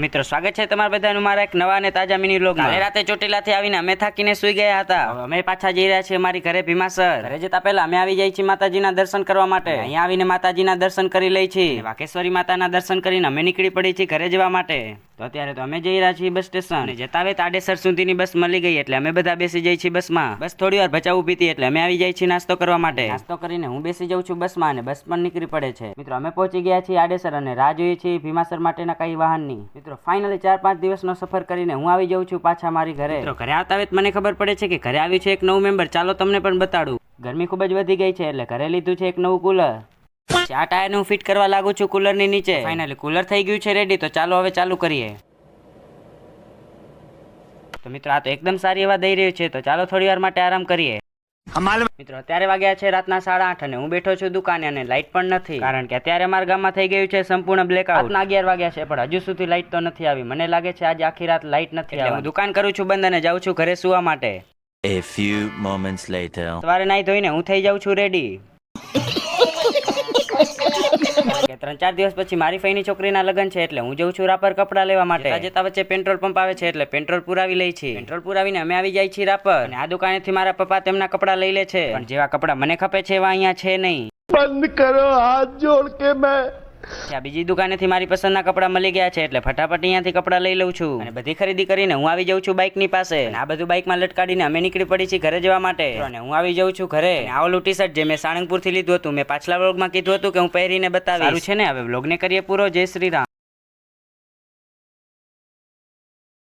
મિત્રો સ્વાગત છે તમારા બધાનું મારા એક નવા અને તાજા મિની વ્લોગમાં. કાલે રાતે ચોટીલાથી આવીને અમે થાકીને સૂઈ ગયા હતા. હવે અમે પાછા જઈ રહ્યા છીએ મારી ઘરે ભીમાસર. ઘરે જતા પહેલા અમે આવી જઈએ છીએ માતાજીના દર્શન કરવા માટે. અહીંયા આવીને માતાજીના દર્શન કરી લઈ છીએ. વાકેશ્વરી માતાના દર્શન કરીને અમે નીકળી પડી છીએ ઘરે જવા માટે. તો અત્યારે તો અમે જઈ રહ્યા છીએ બસ સ્ટેશન. અને જતા આવે તાડેસર સુધીની બસ મળી ગઈ એટલે અમે બધા બેસી જઈએ છીએ બસમાં. બસ થોડી વાર ભચાઉ ઊભી હતી એટલે અમે આવી જઈએ છીએ નાસ્તો કરવા માટે. નાસ્તો કરીને હું બેસી જાઉં છું બસમાં અને બસ પણ નીકળી પડે છે. મિત્રો અમે પહોંચી ગયા છીએ આડેસર અને રાહ જોઈએ છીએ ભીમાસર માટેના કઈ વાહનની. મિત્રો ફાઇનલી 4-5 દિવસનો સફર કરીને હું આવી જાઉં છું પાછા મારી ઘરે. મિત્રો ઘરે આવતા વેત મને ખબર પડે છે કે ઘરે આવ્યું છે એક નવું મેમ્બર. ચાલો તમને પણ બતાડું. ગરમી ખૂબ જ વધી ગઈ છે એટલે ઘરે લીધું છે એક નવું કુલર. આ ટાયરને હું ફિટ કરવા લાગુ છું કુલરની નીચે. ફાઇનલી કુલર થઈ ગયું છે રેડી. તો ચાલો હવે ચાલુ કરીએ. તો મિત્રો આ તો એકદમ સારી હવા દઈ રહ્યું છે. તો ચાલો થોડી વાર માટે આરામ કરીએ. મિત્રો અત્યારે વાગ્યા છે રાતના 8:30 અને હું બેઠો છું દુકાને અને લાઇટ પણ નથી, કારણ કે અત્યારે અમારા ગામમાં થઈ ગયું છે સંપૂર્ણ બ્લેકઆઉટ. રાતના 11 વાગ્યા છે પણ હજુ સુધી લાઇટ તો નથી આવી. મને લાગે છે આજે આખી રાત લાઇટ નથી આવી. હું દુકાન કરું છું બંધ અને જાઉં છું ઘરે સુવા માટે. A few moments later. સવારે નાઈ ધોઈને હું થઈ જાઉં છું રેડી. 3-4 દિવસ પછી મારી ફઈની છોકરીના લગ્ન છે એટલે હું જઉં છું રાપર કપડા લેવા માટે. જતા વચ્ચે પેટ્રોલ પંપ આવે છે એટલે પેટ્રોલ પુરાવી લઈ છીએ. પેટ્રોલ પુરાવીને અમે આવી જાય છીએ રાપર અને આ દુકાનેથી મારા પપ્પા તેમના કપડા લઈ લે છે, પણ જેવા કપડા મને ખપે છે એવા અહીંયા છે નહીં. બંધ કરો હાથ જોડ કે મેં. ત્યાં બીજી દુકાનેથી મારી પસંદના કપડા મળી ગયા છે એટલે ફટાફટ અહીંયાથી કપડા લઈ લઉં છું અને બધી ખરીદી કરીને હું આવી જાઉં છું બાઇકની પાસે. આ બધું બાઇકમાં લટકાડીને અમે નીકળી પડી છીએ ઘરે જવા માટે. અને હું આવી જાઉં છું ઘરે. આ ઓલું ટી-શર્ટ જે મેં સાળંગપુરથી લીધું હતું, મેં પાછલા વ્લોગમાં કીધું હતું કે હું પહેરીને બતાવીશ. સારું છે ને. હવે વ્લોગને કરીએ પૂરો. જય શ્રી રામ.